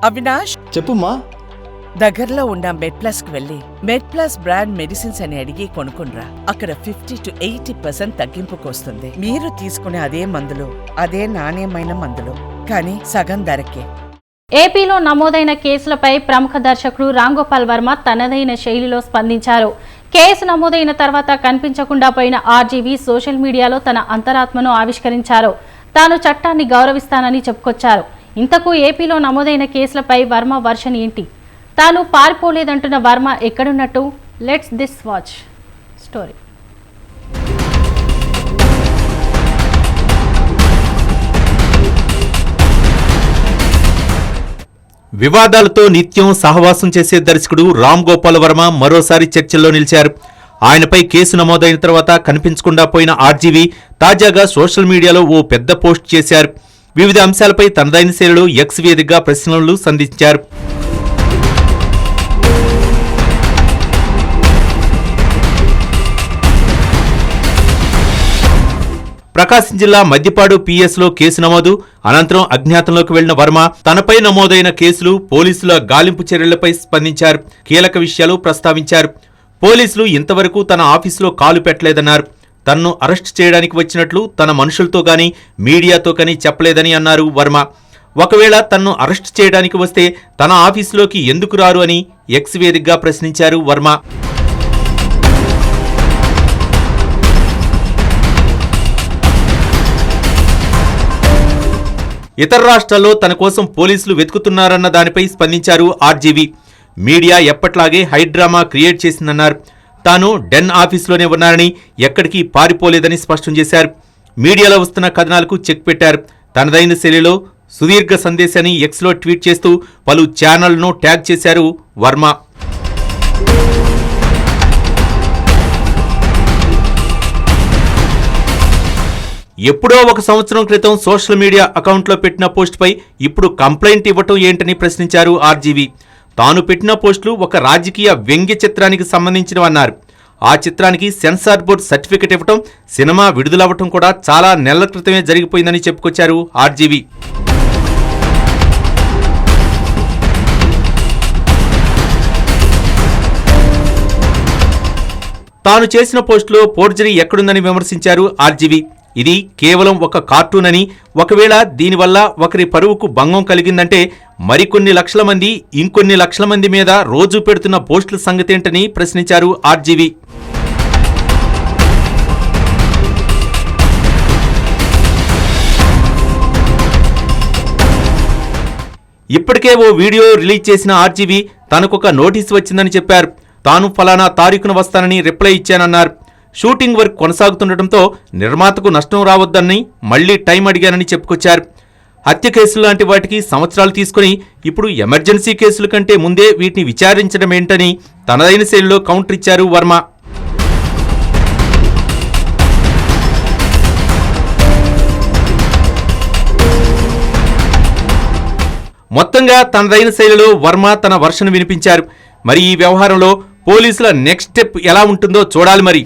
అవినాష్, చెప్పుమా. దగ్గరలో ఉన్న మెడ్ప్లస్ కు వెళ్ళి మెడ్ప్లస్ బ్రాండ్ మెడిసిన్స్ అని అడిగి కొనుక్కునరా. అక్కడ 50 to 80% తగ్గింపుకు వస్తుంది. మీరు తీసుకునే అదే మందులు, అదే నాణ్యమైన మందులు, కానీ సగం ధరకే. ఏపీలో నమోదైన కేసులపై ప్రముఖ దర్శకుడు రామ్ గోపాల్ వర్మ తనదైన శైలిలో స్పందించారు. కేసు నమోదైన తర్వాత కనిపించకుండా పోయిన ఆర్జీవీ సోషల్ మీడియాలో తన అంతరాత్మను ఆవిష్కరించారు. తాను చట్టాన్ని గౌరవిస్తానని చెప్పుకొచ్చారు. ఇంతకు ఏపీలో నమోదైన కేసులపై వర్మ వర్షన్ ఏంటి? తాను పారిపోలేదంటున్న వర్మ ఎక్కడున్నట్టు? Let's this watch story. వివాదాలతో నిత్యం సహవాసం చేసే దర్శకుడు రామ్ గోపాల్ వర్మ మరోసారి చర్చల్లో నిలిచారు. ఆయనపై కేసు నమోదైన తర్వాత కనిపించకుండా పోయిన ఆర్జీవీ తాజాగా సోషల్ మీడియాలో ఓ పెద్ద పోస్ట్ చేశారు. వివిధ అంశాలపై తనదైన శైలిలో ఎక్స్ వేదికగా ప్రశ్నలు సంధించారు. ప్రకాశం జిల్లా మద్దిపాడు పిఎస్లో కేసు నమోదు అనంతరం అజ్ఞాతంలోకి వెళ్లిన వర్మ తనపై నమోదైన కేసులు, పోలీసుల గాలింపు చర్యలపై స్పందించారు. కీలక విషయాలు ప్రస్తావించారు. పోలీసులు ఇంతవరకు తన ఆఫీసులో కాలు పెట్టలేదన్నారు. తనను అరెస్ట్ చేయడానికి వచ్చినట్లు తన మనుషులతో గానీ మీడియాతో కానీ చెప్పలేదని అన్నారు వర్మ. ఒకవేళ తనను అరెస్ట్ చేయడానికి వస్తే తన ఆఫీసులోకి ఎందుకు రారు అని ఎక్స్ వేదికగా ప్రశ్నించారు వర్మ. ఇతర రాష్ట్రాల్లో తన కోసం పోలీసులు వెతుకుతున్నారన్న దానిపై స్పందించారు ఆర్జీవీ. మీడియా ఎప్పట్లాగే హైడ్రామా క్రియేట్ చేసిందన్నారు. తాను డెన్ ఆఫీసులోనే ఉన్నారని, ఎక్కడికి పారిపోలేదని స్పష్టం చేశారు. మీడియాలో వస్తున్న కథనాలకు చెక్ పెట్టారు. తనదైన శైలిలో సుదీర్ఘ సందేశాన్ని ఎక్స్లో ట్వీట్ చేస్తూ పలు ఛానళ్లను ట్యాగ్ చేశారు వర్మ. ఎప్పుడో ఒక సంవత్సరం క్రితం సోషల్ మీడియా అకౌంట్లో పెట్టిన పోస్టుపై ఇప్పుడు కంప్లైంట్ ఇవ్వటం ఏంటని ప్రశ్నించారు ఆర్జీవీ. తాను పెట్టిన పోస్టులు ఒక రాజకీయ వ్యంగ్య చిత్రానికి సంబంధించినవన్నారు. ఆ చిత్రానికి సెన్సార్ బోర్డు సర్టిఫికెట్ ఇవ్వటం, సినిమా విడుదలవ్వటం కూడా చాలా నెలల క్రితమే జరిగిపోయిందని చెప్పుకొచ్చారు ఆర్జీవీ. తాను చేసిన పోస్టులో ఫోర్జరీ ఎక్కడుందని విమర్శించారు ఆర్జీవీ. ఇది కేవలం ఒక కార్టూన్ అని, ఒకవేళ దీనివల్ల ఒకరి పరువుకు భంగం కలిగిందంటే మరికొన్ని లక్షల మంది, ఇంకొన్ని లక్షల మంది మీద రోజు పెడుతున్న పోస్టుల సంగతేంటని ప్రశ్నించారు ఆర్జీవీ. ఇప్పటికే ఓ వీడియో రిలీజ్ చేసిన ఆర్జీవీ తనకొక నోటీసు వచ్చిందని చెప్పారు. తాను ఫలానా తారీఖున వస్తానని రిప్లై ఇచ్చానన్నారు. షూటింగ్ వర్క్ కొనసాగుతుండటంతో నిర్మాతకు నష్టం రావద్దని మళ్లీ టైం అడిగానని చెప్పుకొచ్చారు. హత్య కేసులు లాంటి వాటికి సంవత్సరాలు తీసుకుని ఇప్పుడు ఎమర్జెన్సీ కేసుల కంటే ముందే వీటిని విచారించడం ఏంటని తనదైన శైలిలో కౌంటర్ ఇచ్చారు వర్మ. మొత్తంగా తనదైన శైలిలో వర్మ తన వర్షన్ వినిపించారు. మరి ఈ వ్యవహారంలో పోలీసుల నెక్స్ట్ స్టెప్ ఎలా ఉంటుందో చూడాలి మరి.